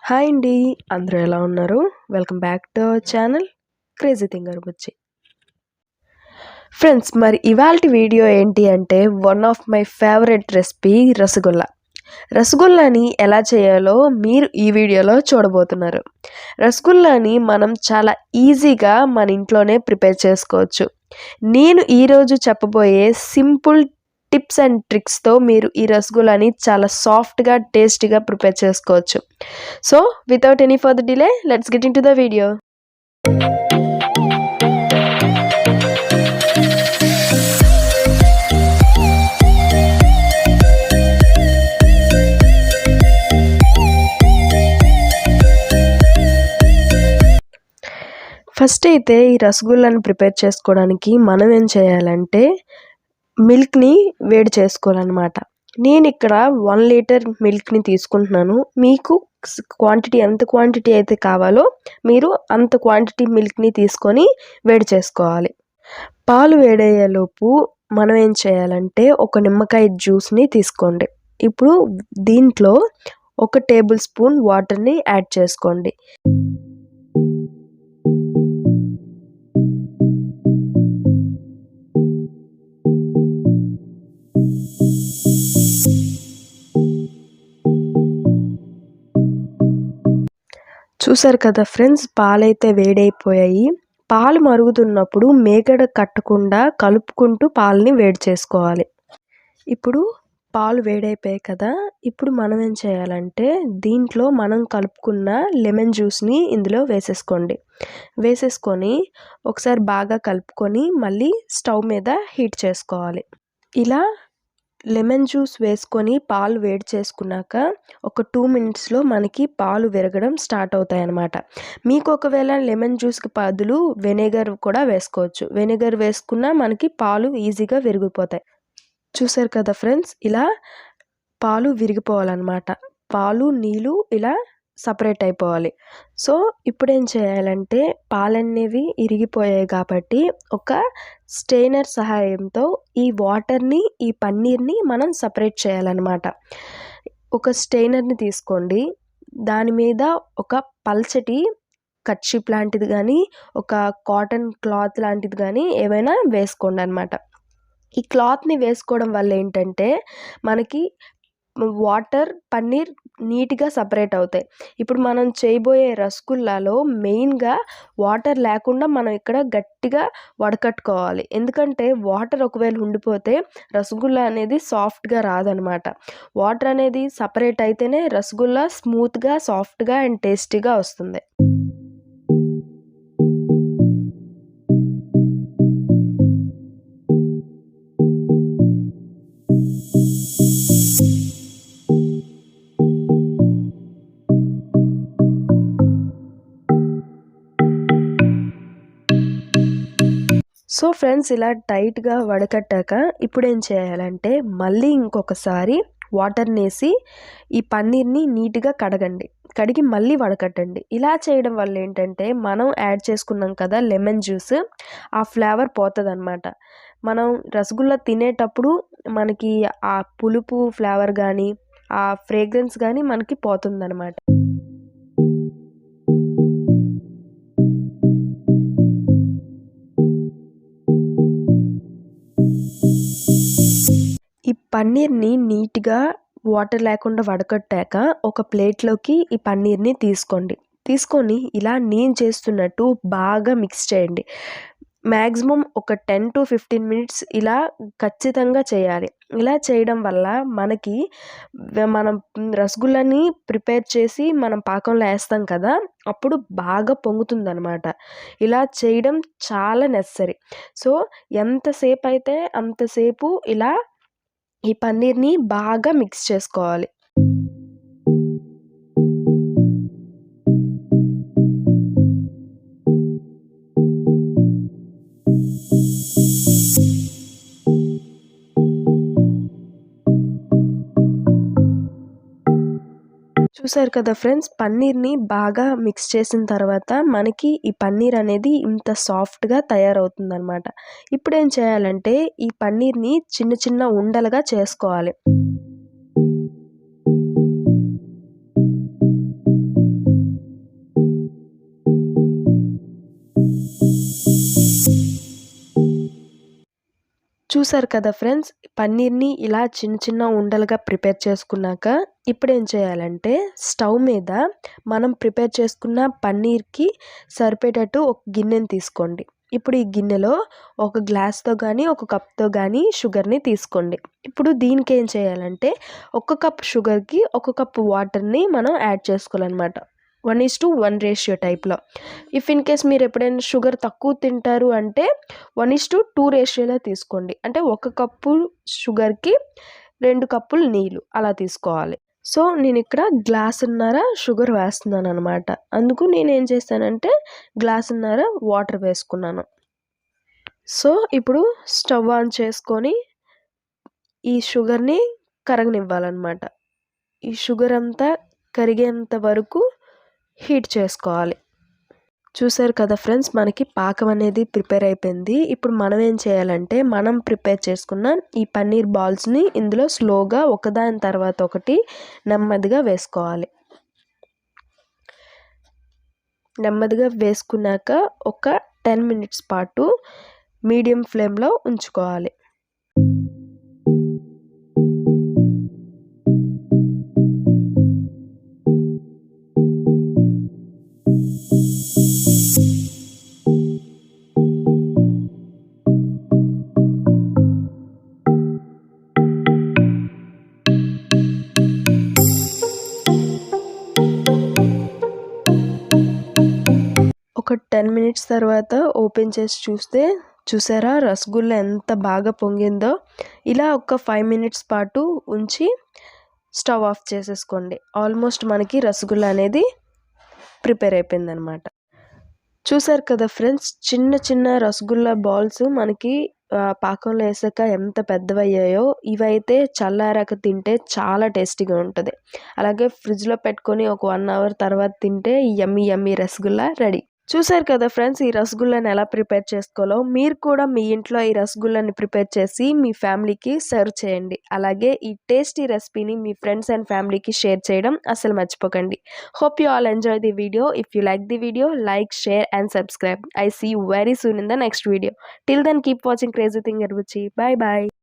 Hi అండి. అందరూ ఎలా ఉన్నారు? Welcome back to our channel crazy thinker Buchi. Friends, మరి ఇవాల్టి వీడియో ఏంటి అంటే one of my favourite recipe rasgulla. రసగుల్లాని ఎలా చేయాలో మీరు ఈ వీడియోలో చూడబోతున్నారు. రసగుల్లాని మనం చాలా ఈజీగా మన ఇంట్లోనే ప్రిపేర్ చేసుకోవచ్చు. నేను ఈరోజు చెప్పబోయే సింపుల్ టిప్స్ అండ్ ట్రిక్స్తో మీరు ఈ రసగుల్లాని చాలా సాఫ్ట్గా టేస్టీగా ప్రిపేర్ చేసుకోవచ్చు. So without any further delay, let's get in to the video. First అయితే ఈ రసగుల్లాని ప్రిపేర్ చేసుకోవడానికి మనం ఏం చేయాలంటే మిల్క్ని వేడి చేసుకోవాలన్నమాట. నేను ఇక్కడ 1 లీటర్ మిల్క్ని తీసుకుంటున్నాను. మీకు ఎంత క్వాంటిటీ అయితే కావాలో మీరు అంత క్వాంటిటీ మిల్క్ని తీసుకొని వేడి చేసుకోవాలి. పాలు వేడయ్యేలోపు మనం ఏం చేయాలంటే ఒక నిమ్మకాయ జ్యూస్ని తీసుకోండి. ఇప్పుడు దీంట్లో 1 టేబుల్ స్పూన్ వాటర్ని యాడ్ చేసుకోండి. చూసారు కదా ఫ్రెండ్స్, పాలైతే వేడైపోయాయి. పాలు మరుగుతున్నప్పుడు మేగడ కట్టకుండా కలుపుకుంటూ పాలని వేడి చేసుకోవాలి. ఇప్పుడు పాలు వేడైపోయాయి కదా, ఇప్పుడు మనం ఏం చేయాలంటే దీంట్లో మనం కలుపుకున్న లెమన్ జ్యూస్ని ఇందులో వేసేసుకొని ఒకసారి బాగా కలుపుకొని మళ్ళీ స్టవ్ మీద హీట్ చేసుకోవాలి. ఇలా లెమన్ జ్యూస్ వేసుకొని పాలు వేడి చేసుకున్నాక ఒక 2 మినిట్స్లో మనకి పాలు విరగడం స్టార్ట్ అవుతాయి అన్నమాట. మీకు ఒకవేళ లెమన్ జ్యూస్కి బదులు వెనిగర్ కూడా వేసుకోవచ్చు. వెనిగర్ వేసుకున్నా మనకి పాలు ఈజీగా విరిగిపోతాయి. చూసారు కదా ఫ్రెండ్స్, ఇలా పాలు విరిగిపోవాలన్నమాట. పాలు నీళ్ళు ఇలా సపరేట్ అయిపోవాలి. సో ఇప్పుడు ఏం చేయాలంటే పాలనేవి ఇరిగిపోయాయి కాబట్టి ఒక స్టెయినర్ సహాయంతో ఈ వాటర్ని, ఈ పన్నీర్ని మనం సపరేట్ చేయాలన్నమాట. ఒక స్టెయినర్ని తీసుకోండి. దాని మీద ఒక పల్చటి కర్చీఫ్ లాంటిది కానీ, ఒక కాటన్ క్లాత్ లాంటిది కానీ ఏమైనా వేసుకోండి అన్నమాట. ఈ క్లాత్ని వేసుకోవడం వల్ల ఏంటంటే మనకి వాటర్, పన్నీర్ నీట్గా సపరేట్ అవుతాయి. ఇప్పుడు మనం చేయబోయే రసగుల్లాలో మెయిన్గా వాటర్ లేకుండా మనం ఇక్కడ గట్టిగా వడకట్టుకోవాలి. ఎందుకంటే వాటర్ ఒకవేళ ఉండిపోతే రసగుల్లా అనేది సాఫ్ట్గా రాదనమాట. వాటర్ అనేది సపరేట్ అయితేనే రసగుల్లా స్మూత్గా, సాఫ్ట్గా అండ్ టేస్టీగా వస్తుంది. సో ఫ్రెండ్స్, ఇలా టైట్గా వడకట్టాక ఇప్పుడు ఏం చేయాలంటే మళ్ళీ ఇంకొకసారి వాటర్ని వేసి ఈ పన్నీర్ని నీట్గా కడిగి మళ్ళీ వడకట్టండి. ఇలా చేయడం వల్ల ఏంటంటే మనం యాడ్ చేసుకున్నాం కదా లెమన్ జ్యూస్, ఆ ఫ్లేవర్ పోతుందన్నమాట. మనం రసగుల్లా తినేటప్పుడు మనకి ఆ పులుపు ఫ్లేవర్ కానీ, ఆ ఫ్రేగ్రెన్స్ కానీ మనకి పోతుందన్నమాట. ఈ పన్నీర్ని నీట్గా వాటర్ లేకుండా వడకట్టాక ఒక ప్లేట్లోకి ఈ పన్నీర్ని తీసుకొని ఇలా నేను చేస్తున్నట్టు బాగా మిక్స్ చేయండి. మ్యాక్సిమం ఒక 10 to 15 మినిట్స్ ఇలా ఖచ్చితంగా చేయాలి. ఇలా చేయడం వల్ల మనకి మనం రసగుల్లాని ప్రిపేర్ చేసి మనం పాకంలో వేస్తాం కదా, అప్పుడు బాగా పొంగుతుందన్నమాట. ఇలా చేయడం చాలా నెససరీ. సో ఎంతసేపు అయితే అంతసేపు ఇలా ఈ పన్నీర్ని బాగా మిక్స్ చేసుకోవాలి. చూసారు కదా ఫ్రెండ్స్, పన్నీర్ని బాగా మిక్స్ చేసిన తర్వాత మనకి ఈ పన్నీర్ అనేది ఇంత సాఫ్ట్గా తయారవుతుందన్నమాట. ఇప్పుడు ఏం చేయాలంటే ఈ పన్నీర్ని చిన్న చిన్న ఉండలుగా చేసుకోవాలి. చూసారు కదా ఫ్రెండ్స్, పన్నీర్ని ఇలా చిన్న చిన్న ఉండలుగా ప్రిపేర్ చేసుకున్నాక ఇప్పుడు ఏం చేయాలంటే స్టవ్ మీద మనం ప్రిపేర్ చేసుకున్న పన్నీర్కి సరిపేటట్టు ఒక గిన్నెని తీసుకోండి. ఇప్పుడు ఈ గిన్నెలో ఒక గ్లాస్తో కానీ ఒక కప్తో కానీ షుగర్ని తీసుకోండి. ఇప్పుడు దీనికి ఏం చేయాలంటే ఒక కప్ షుగర్కి ఒక కప్ వాటర్ని మనం యాడ్ చేసుకోవాలన్నమాట. 1:1 రేషియో టైప్లో. ఇఫ్ ఇన్ కేస్ మీరు ఎప్పుడైనా షుగర్ తక్కువ తింటారు అంటే 1:2 రేషియోలో తీసుకోండి. అంటే ఒక కప్పు షుగర్కి 2 కప్పులు నీళ్ళు అలా తీసుకోవాలి. సో నేను ఇక్కడ గ్లాసున్నర షుగర్ వేస్తున్నాను అనమాట. అందుకు నేనేం చేస్తానంటే గ్లాసున్నర వాటర్ వేసుకున్నాను. సో ఇప్పుడు స్టవ్ ఆన్ చేసుకొని ఈ షుగర్ని కరగనివ్వాలన్నమాట. ఈ షుగర్ అంతా కరిగేంత వరకు హీట్ చేసుకోవాలి. చూసారు కదా ఫ్రెండ్స్, మనకి పాకం అనేది ప్రిపేర్ అయిపోయింది. ఇప్పుడు మనం ఏం చేయాలంటే మనం ప్రిపేర్ చేసుకున్న ఈ పన్నీర్ బాల్స్ని ఇందులో స్లోగా ఒకదాని తర్వాత ఒకటి నెమ్మదిగా వేసుకోవాలి. నెమ్మదిగా వేసుకున్నాక ఒక 10 మినిట్స్ పాటు మీడియం ఫ్లేమ్లో ఉంచుకోవాలి. ఒక 10 మినిట్స్ తర్వాత ఓపెన్ చేసి చూస్తే చూసారా రసగుల్లా ఎంత బాగా పొంగిందో. ఇలా ఒక 5 మినిట్స్ పాటు ఉంచి స్టవ్ ఆఫ్ చేసేసుకోండి. ఆల్మోస్ట్ మనకి రసగుల్లా అనేది ప్రిపేర్ అయిపోయిందనమాట. చూసారు కదా ఫ్రెండ్స్, చిన్న చిన్న రసగుల్లా బాల్స్ మనకి పాకంలో వేసాక ఎంత పెద్దవయ్యాయో. ఇవైతే చల్లారాక తింటే చాలా టేస్టీగా ఉంటుంది. అలాగే ఫ్రిడ్జ్లో పెట్టుకొని ఒక 1 అవర్ తర్వాత తింటే యమ్మీ యమ్మీ రసగుల్లా రెడీ. చూసారు కదా ఫ్రెండ్స్, ఈ రసగుల్లాని ఎలా ప్రిపేర్ చేసుకోవాలో. మీరు కూడా మీ ఇంట్లో ఈ రసగుల్లాని ప్రిపేర్ చేసి మీ ఫ్యామిలీకి సర్వ్ చేయండి. అలాగే ఈ టేస్టీ రెసిపీని మీ ఫ్రెండ్స్ అండ్ ఫ్యామిలీకి షేర్ చేయడం అసలు మర్చిపోకండి. Hope you all enjoy the video. If you like the video, like, share and subscribe. I see you very soon in the next video. Till then, keep watching Crazy Thing Ruchi. Bye bye.